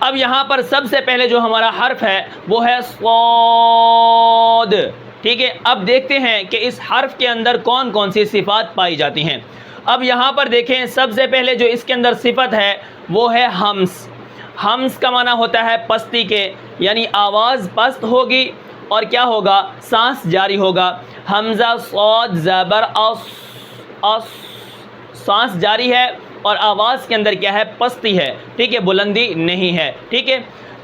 اب یہاں پر سب سے پہلے جو ہمارا حرف ہے وہ ہے صاد، ٹھیک ہے. اب دیکھتے ہیں کہ اس حرف کے اندر کون کون سی صفات پائی جاتی ہیں. اب یہاں پر دیکھیں سب سے پہلے جو اس کے اندر صفت ہے وہ ہے ہمس. ہمس کا معنی ہوتا ہے پستی کے، یعنی آواز پست ہوگی اور کیا ہوگا، سانس جاری ہوگا. حمزہ صاد زبر اس، اس، سانس جاری ہے اور آواز کے اندر کیا ہے، پستی ہے، ٹھیک ہے، بلندی نہیں ہے، ٹھیک ہے.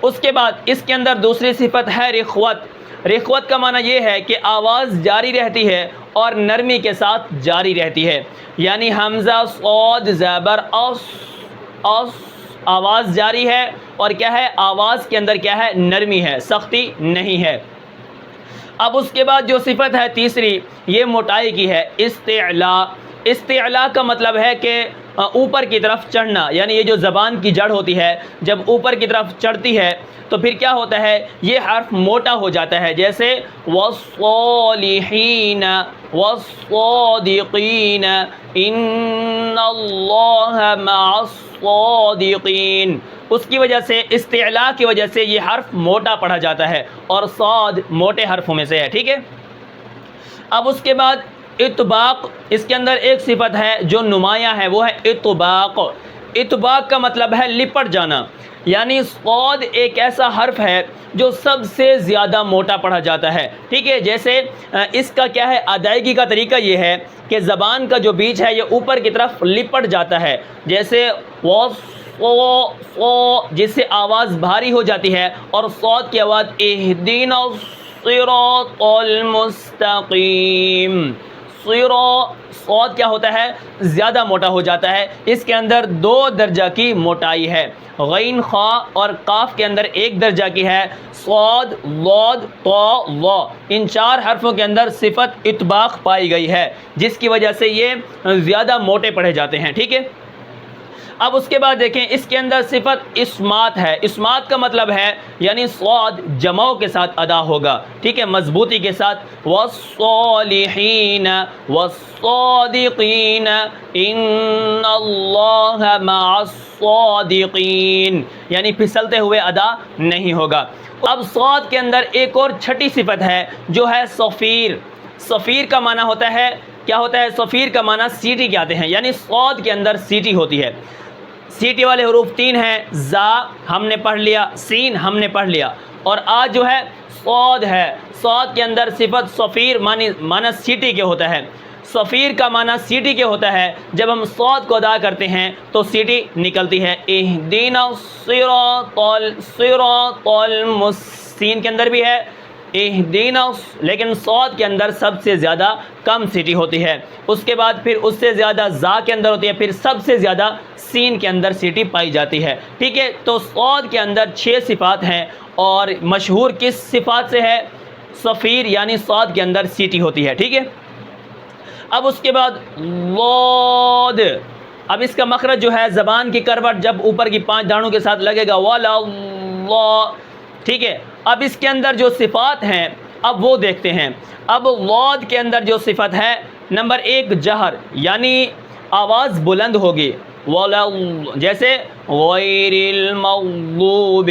اس کے بعد اس کے اندر دوسری صفت ہے رخوت. رخوت کا معنی یہ ہے کہ آواز جاری رہتی ہے اور نرمی کے ساتھ جاری رہتی ہے، یعنی حمزہ صاد زبر اس، اس، آواز جاری ہے اور کیا ہے، آواز کے اندر کیا ہے، نرمی ہے، سختی نہیں ہے. اب اس کے بعد جو صفت ہے تیسری، یہ موٹائی کی ہے، استعلاء. استعلاء کا مطلب ہے کہ اوپر کی طرف چڑھنا، یعنی یہ جو زبان کی جڑ ہوتی ہے جب اوپر کی طرف چڑھتی ہے تو پھر کیا ہوتا ہے، یہ حرف موٹا ہو جاتا ہے، جیسے والصالحین، والصادقین، ان اللہ مع الصادقین. اس کی وجہ سے، استعلاء کی وجہ سے یہ حرف موٹا پڑھا جاتا ہے اور صاد موٹے حرفوں میں سے ہے، ٹھیک ہے. اب اس کے بعد اطباق. اس کے اندر ایک صفت ہے جو نمایاں ہے، وہ ہے اطباق. اطباق کا مطلب ہے لپٹ جانا، یعنی صاد ایک ایسا حرف ہے جو سب سے زیادہ موٹا پڑھا جاتا ہے، ٹھیک ہے. جیسے اس کا کیا ہے، ادائیگی کا طریقہ یہ ہے کہ زبان کا جو بیچ ہے یہ اوپر کی طرف لپٹ جاتا ہے، جیسے جس سے آواز بھاری ہو جاتی ہے، اور صاد کی آواز اہدنا الصراط المستقیم. صاد کیا ہوتا ہے، زیادہ موٹا ہو جاتا ہے. اس کے اندر 2 درجہ کی موٹائی ہے، غین خا اور قاف کے اندر 1 درجہ کی ہے، صاد ضاد طا ظا، ان 4 حرفوں کے اندر صفت اطباق پائی گئی ہے، جس کی وجہ سے یہ زیادہ موٹے پڑھے جاتے ہیں، ٹھیک ہے. اب اس کے بعد دیکھیں اس کے اندر صفت اسمات ہے. اسمات کا مطلب ہے یعنی صاد جماؤ کے ساتھ ادا ہوگا، ٹھیک ہے، مضبوطی کے ساتھ. والصالحین والصادقین ان اللہ مع الصادقین، یعنی پھسلتے ہوئے ادا نہیں ہوگا. اب صاد کے اندر ایک اور چھٹی صفت ہے جو ہے صفیر. صفیر کا معنی ہوتا ہے، کیا ہوتا ہے، صفیر کا معنی سیٹی کے آتے ہیں، یعنی صاد کے اندر سیٹی ہوتی ہے. سیٹی والے حروف 3 ہیں، زا ہم نے پڑھ لیا، سین ہم نے پڑھ لیا، اور آج جو ہے صاد ہے. صاد کے اندر صفت صفیر معنی سیٹی کے ہوتا ہے. صفیر کا معنی سیٹی کے ہوتا ہے. جب ہم صاد کو ادا کرتے ہیں تو سیٹی نکلتی ہے. اہدنا الصراط المستقیم کے اندر بھی ہے اہدنا، لیکن صاد کے اندر سب سے زیادہ کم سیٹی ہوتی ہے. اس کے بعد پھر اس سے زیادہ زا کے اندر ہوتی ہے، پھر سب سے زیادہ سین کے اندر سیٹی پائی جاتی ہے، ٹھیک ہے. تو صاد کے اندر 6 صفات ہیں، اور مشہور کس صفات سے ہے، صفیر، یعنی صاد کے اندر سیٹی ہوتی ہے، ٹھیک ہے. اب اس کے بعد ضاد. اب اس کا مخرج جو ہے، زبان کی کروٹ جب اوپر کی 5 دانتوں کے ساتھ لگے گا، والا اللہ، ٹھیک ہے. اب اس کے اندر جو صفات ہیں اب وہ دیکھتے ہیں. اب ضاد کے اندر جو صفت ہے، نمبر 1 جہر، یعنی آواز بلند ہوگی، والا، جیسے غیر المغضوب،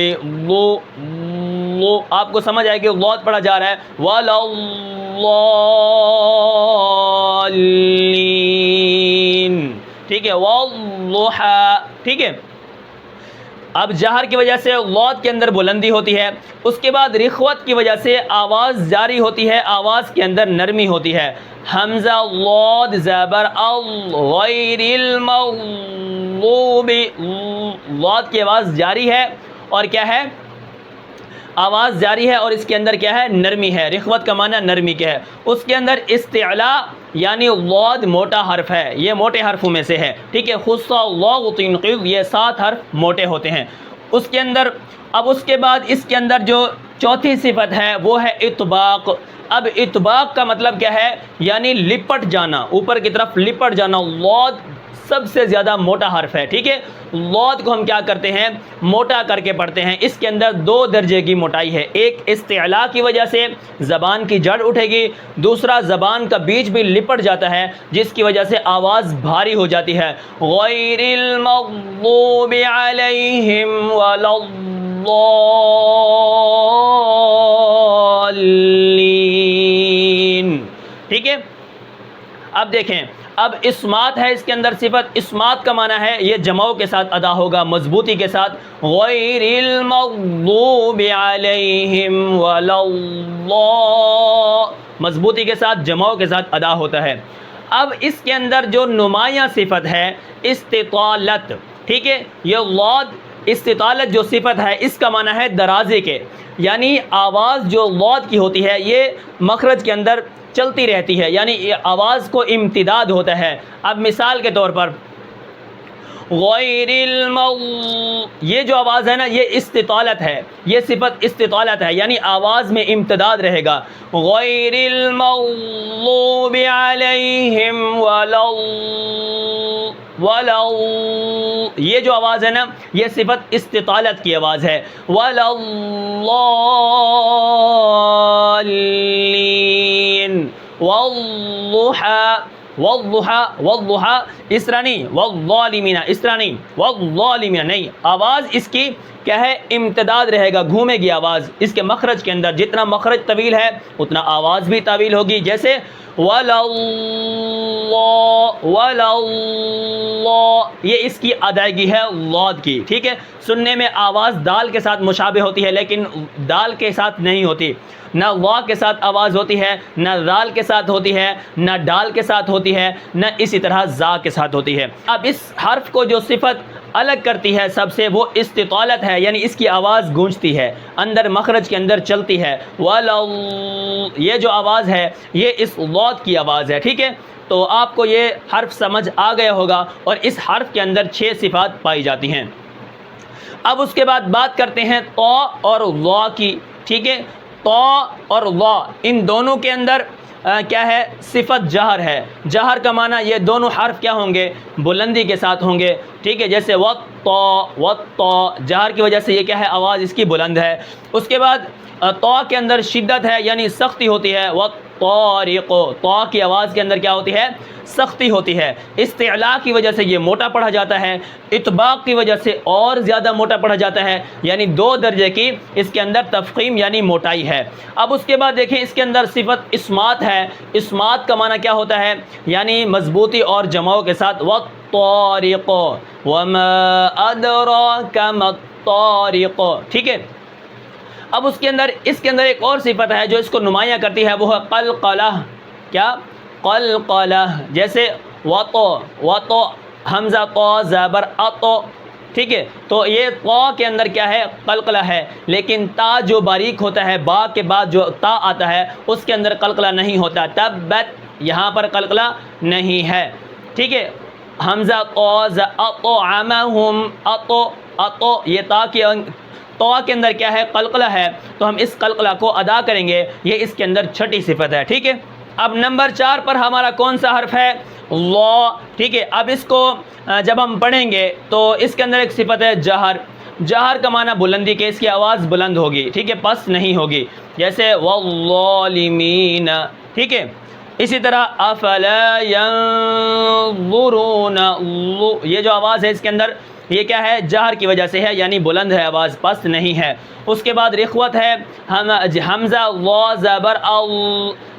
آپ کو سمجھ آئے کہ ضاد پڑھا جا رہا ہے، والا الضالین، ٹھیک ہے، والضحی، ٹھیک ہے. اب جہر کی وجہ سے ضاد کے اندر بلندی ہوتی ہے. اس کے بعد رخوت کی وجہ سے آواز جاری ہوتی ہے، آواز کے اندر نرمی ہوتی ہے. حمزہ ضاد زبر غیر المغضوب، ضاد کی آواز جاری ہے اور کیا ہے، آواز جاری ہے اور اس کے اندر کیا ہے، نرمی ہے. رخوت کا معنی نرمی کے ہے. اس کے اندر استعلاء یعنی ضاد موٹا حرف ہے، یہ موٹے حرفوں میں سے ہے، ٹھیک ہے. خصا ضاء تنقیض، یہ 7 حرف موٹے ہوتے ہیں اس کے اندر. اب اس کے بعد اس کے اندر جو چوتھی صفت ہے وہ ہے اطباق. اب اطباق کا مطلب کیا ہے، یعنی لپٹ جانا، اوپر کی طرف لپٹ جانا. ضاد سب سے زیادہ موٹا حرف ہے، ٹھیک ہے. ضاد کو ہم کیا کرتے ہیں، موٹا کر کے پڑھتے ہیں. اس کے اندر 2 درجے کی موٹائی ہے، ایک استعلاء کی وجہ سے زبان کی جڑ اٹھے گی، دوسرا زبان کا بیچ بھی لپٹ جاتا ہے جس کی وجہ سے آواز بھاری ہو جاتی ہے. غیر المغضوب علیہم ولا الضالین. ٹھیک ہے. اب دیکھیں, اب اسمات ہے اس کے اندر صفت. اسمات کا معنی ہے یہ جمعوں کے ساتھ ادا ہوگا, مضبوطی کے ساتھ. غیر المغضوب علیہم ولا الضالین, مضبوطی کے ساتھ جمعوں کے ساتھ ادا ہوتا ہے. اب اس کے اندر جو نمایاں صفت ہے استطالت. ٹھیک ہے, یہ لاد استطالت جو صفت ہے اس کا معنی ہے درازے کے, یعنی آواز جو لاد کی ہوتی ہے یہ مخرج کے اندر چلتی رہتی ہے, یعنی یہ آواز کو امتداد ہوتا ہے. اب مثال کے طور پر غیر یہ جو آواز ہے نا یہ استطالت ہے, یہ صفت استطالت ہے, یعنی آواز میں امتداد رہے گا. غیر المغضوب علیہم ولا یہ جو آواز ہے نا یہ صفت استطالت کی آواز ہے. ولا الضالین والضحى والضحى اس طرح نہیں, والظالمین اس طرح نہیں, والظالمین نہیں. آواز اس کی کیا ہے امتداد رہے گا, گھومے گی آواز اس کے مخرج کے اندر. جتنا مخرج طویل ہے اتنا آواز بھی طویل ہوگی. جیسے یہ اس کی ادائیگی ہے لاد کی. ٹھیک ہے, سننے میں آواز دال کے ساتھ مشابہ ہوتی ہے لیکن دال کے ساتھ نہیں ہوتی. نہ وا کے ساتھ آواز ہوتی ہے, نہ دال کے ساتھ ہوتی ہے, نہ ڈال کے ساتھ ہوتی ہے, نہ اسی طرح زا کے ساتھ ہوتی ہے. اب اس حرف کو جو صفت الگ کرتی ہے سب سے وہ استطالت ہے, یعنی اس کی آواز گونجتی ہے, اندر مخرج کے اندر چلتی ہے. یہ جو آواز ہے یہ اس لاد کی آواز ہے. ٹھیک ہے, تو آپ کو یہ حرف سمجھ آ گیا ہوگا, اور اس حرف کے اندر 6 صفات پائی جاتی ہیں. اب اس کے بعد بات کرتے ہیں طا اور ظا کی. ٹھیک ہے, طا اور ظا ان دونوں کے اندر کیا ہے صفت جہر ہے. جہر کا معنی یہ دونوں حرف کیا ہوں گے بلندی کے ساتھ ہوں گے. ٹھیک ہے, جیسے وطا جہر کی وجہ سے یہ کیا ہے آواز اس کی بلند ہے. اس کے بعد طا کے اندر شدت ہے یعنی سختی ہوتی ہے. والطارق طا کی آواز کے اندر کیا ہوتی ہے سختی ہوتی ہے. استعلاء کی وجہ سے یہ موٹا پڑھا جاتا ہے, اطباق کی وجہ سے اور زیادہ موٹا پڑھا جاتا ہے, یعنی 2 درجے کی اس کے اندر تفخیم یعنی موٹائی ہے. اب اس کے بعد دیکھیں اس کے اندر صفت اسمات ہے. اسمات کا معنی کیا ہوتا ہے یعنی مضبوطی اور جمعوں کے ساتھ. والطارق وما ادراک ما الطارق. ٹھیک ہے, اب اس کے اندر ایک اور صفت ہے جو اس کو نمایاں کرتی ہے, وہ ہے قلقلہ. کیا قلقلہ, جیسے وطو حمزہ طا زبر اطو. ٹھیک ہے, تو یہ طا کے اندر کیا ہے قلقلہ ہے, لیکن تا جو باریک ہوتا ہے با کے بعد جو تا آتا ہے اس کے اندر قلقلہ نہیں ہوتا. تبت یہاں پر قلقلہ نہیں ہے. ٹھیک ہے, حمزہ طا اطعمہم اطو یہ تا کے اندر کیا ہے قلقلہ ہے, تو ہم اس قلقلہ کو ادا کریں گے. یہ اس کے اندر 6ٹھی صفت ہے. ٹھیک ہے, اب نمبر 4 پر ہمارا کون سا حرف ہے لا. ٹھیک ہے, اب اس کو جب ہم پڑھیں گے تو اس کے اندر ایک صفت ہے جہر. جہر کا معنی بلندی کے, اس کی آواز بلند ہوگی. ٹھیک ہے, پس نہیں ہوگی. جیسے والظالمین. ٹھیک ہے, اسی طرح افلا ينظرون یہ جو آواز ہے اس کے اندر یہ کیا ہے جہر کی وجہ سے ہے, یعنی بلند ہے آواز, پست نہیں ہے. اس کے بعد رخوت ہے, حمزہ وا زبر ال,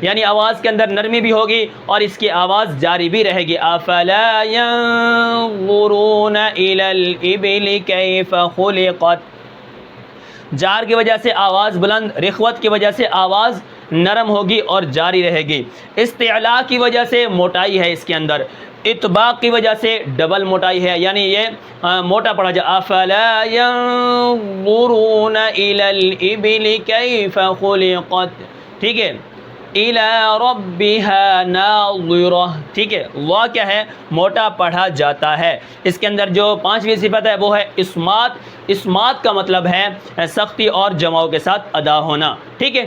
یعنی آواز کے اندر نرمی بھی ہوگی اور اس کی آواز جاری بھی رہے گی. افلا ينظرون الى الابل كيف خلقت. جار کی وجہ سے آواز بلند, رخوت کی وجہ سے آواز نرم ہوگی اور جاری رہے گی. استعلاء کی وجہ سے موٹائی ہے اس کے اندر. اطباق کی وجہ سے ڈبل موٹائی ہے, یعنی یہ موٹا پڑا جائے. افلا ينظرون الى الابل كيف خلقت. ٹھیک ہے, الى ربها ناظرہ. ٹھیک ہے, وا کیا ہے موٹا پڑھا جاتا ہے. اس کے اندر جو 5ویں صفت ہے وہ ہے اسمات. اسمات کا مطلب ہے سختی اور جمعوں کے ساتھ ادا ہونا. ٹھیک ہے,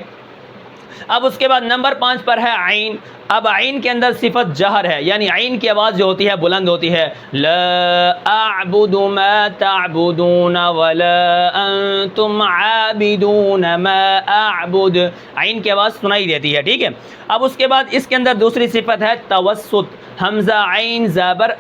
اب اس کے بعد نمبر 5 پر ہے عین. اب عین کے اندر صفت جہر ہے, یعنی عین کی آواز جو ہوتی ہے بلند ہوتی ہے. لا اعبد ما تعبدون ولا انتم عابدون ما اعبد. عین کی آواز سنائی دیتی ہے. ٹھیک ہے, اب اس کے بعد اس کے اندر دوسری صفت ہے توسط. حمزہ عین زبر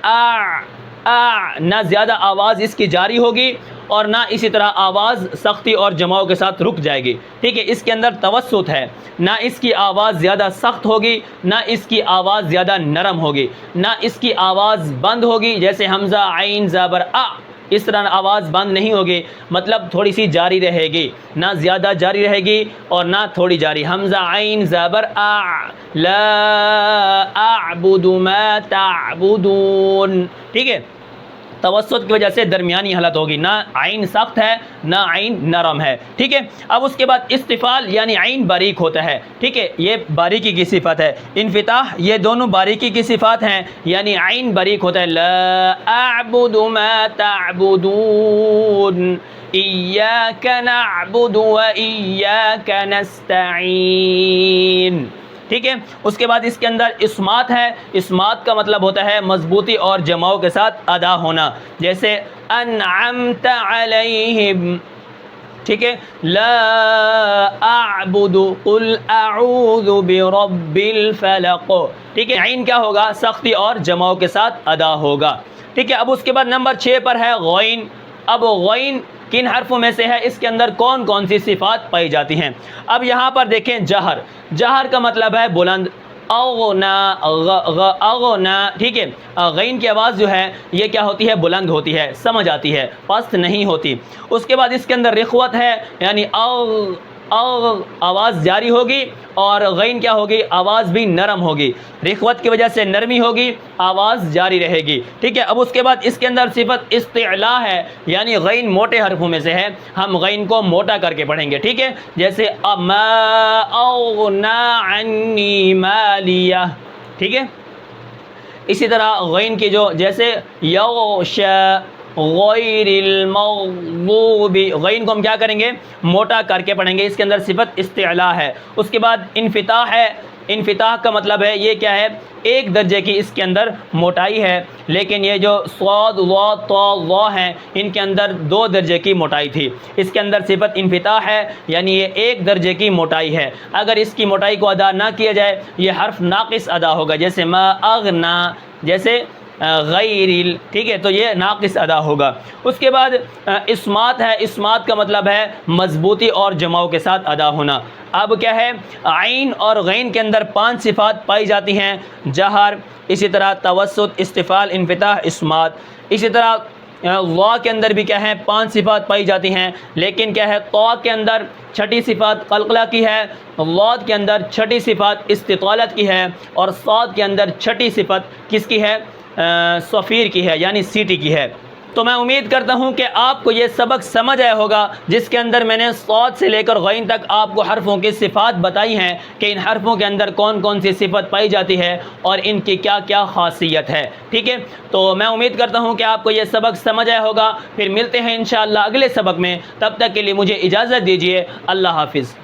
نہ زیادہ آواز اس کی جاری ہوگی اور نہ اسی طرح آواز سختی اور جماؤ کے ساتھ رک جائے گی، ٹھیک ہے. اس کے اندر توسط ہے، نہ اس کی آواز زیادہ سخت ہوگی نہ اس کی آواز زیادہ نرم ہوگی، نہ اس کی آواز بند ہوگی جیسے حمزہ عین زبر آ، اس طرح آواز بند نہیں ہوگی، مطلب تھوڑی سی جاری رہے گی، نہ زیادہ جاری رہے گی اور نہ تھوڑی جاری. حمزہ عین زبر آ، لا اعبد ما تعبدون، ٹھیک ہے. توسط کی وجہ سے درمیانی حالت ہوگی، نہ عین سخت ہے نہ عین نرم ہے، ٹھیک ہے. اب اس کے بعد استفال یعنی عین باریک ہوتا ہے، ٹھیک ہے، یہ باریکی کی صفت ہے. انفتاح یہ دونوں باریکی کی صفات ہیں، یعنی عین باریک ہوتا ہے. لا اعبد ما تعبدون ایاک نعبد و ایاک نستعین، ٹھیک ہے. اس کے بعد اس کے اندر اسمات ہے. اسمات کا مطلب ہوتا ہے مضبوطی اور جماؤ کے ساتھ ادا ہونا، جیسے انعمت علیہم، ٹھیک ہے. لا اعبد قل اعوذ برب الفلق، ٹھیک ہے. عین کیا ہوگا؟ سختی اور جماؤ کے ساتھ ادا ہوگا، ٹھیک ہے. اب اس کے بعد نمبر 6 پر ہے غین. اب غین کن حرفوں میں سے ہے؟ اس کے اندر کون کون سی صفات پائی جاتی ہیں؟ اب یہاں پر دیکھیں جہر. جہر کا مطلب ہے بلند. اغنا اغنا، ٹھیک ہے. غین کی آواز جو ہے یہ کیا ہوتی ہے؟ بلند ہوتی ہے، سمجھ آتی ہے، پست نہیں ہوتی. اس کے بعد اس کے اندر رخوت ہے، یعنی آواز جاری ہوگی اور غین کیا ہوگی؟ آواز بھی نرم ہوگی. رخوت کی وجہ سے نرمی ہوگی، آواز جاری رہے گی، ٹھیک ہے. اب اس کے بعد اس کے اندر صفت استعلاء ہے، یعنی غین موٹے حرفوں میں سے ہے، ہم غین کو موٹا کر کے پڑھیں گے، ٹھیک ہے. جیسے ما اغنا عنی مالیہ، ٹھیک ہے. اسی طرح غین کی جو جیسے یغشا غیر المغضوب، غین کو ہم کیا کریں گے؟ موٹا کر کے پڑھیں گے، اس کے اندر صفت استعلاء ہے. اس کے بعد انفتاح ہے. انفتاح کا مطلب ہے یہ کیا ہے؟ ایک درجے کی اس کے اندر موٹائی ہے، لیکن یہ جو صاد وا طا ظا ہیں ان کے اندر 2 درجے کی موٹائی تھی. اس کے اندر صفت انفتاح ہے، یعنی یہ 1 درجے کی موٹائی ہے. اگر اس کی موٹائی کو ادا نہ کیا جائے یہ حرف ناقص ادا ہوگا، جیسے ما اغنا، جیسے غیر، ٹھیک ہے، تو یہ ناقص ادا ہوگا. اس کے بعد اسمات ہے. اسمات کا مطلب ہے مضبوطی اور جماؤ کے ساتھ ادا ہونا. اب کیا ہے؟ عین اور غین کے اندر 5 صفات پائی جاتی ہیں: جہر، اسی طرح توسط، استفال، انفتاح، اسمات. اسی طرح وا کے اندر بھی کیا ہے؟ 5 صفات پائی جاتی ہیں، لیکن کیا ہے؟ طا کے اندر چھٹی صفات قلقلہ کی ہے، ضاد کے اندر چھٹی صفات استطالت کی ہے، اور صاد کے اندر چھٹی صفت کس کی ہے؟ صفیر کی ہے، یعنی سیٹی کی ہے. تو میں امید کرتا ہوں کہ آپ کو یہ سبق سمجھ آیا ہوگا، جس کے اندر میں نے صاد سے لے کر غین تک آپ کو حرفوں کی صفات بتائی ہیں کہ ان حرفوں کے اندر کون کون سی صفت پائی جاتی ہے اور ان کی کیا کیا خاصیت ہے، ٹھیک ہے. تو میں امید کرتا ہوں کہ آپ کو یہ سبق سمجھ آیا ہوگا. پھر ملتے ہیں انشاءاللہ اگلے سبق میں، تب تک کے لیے مجھے اجازت دیجیے. اللہ حافظ.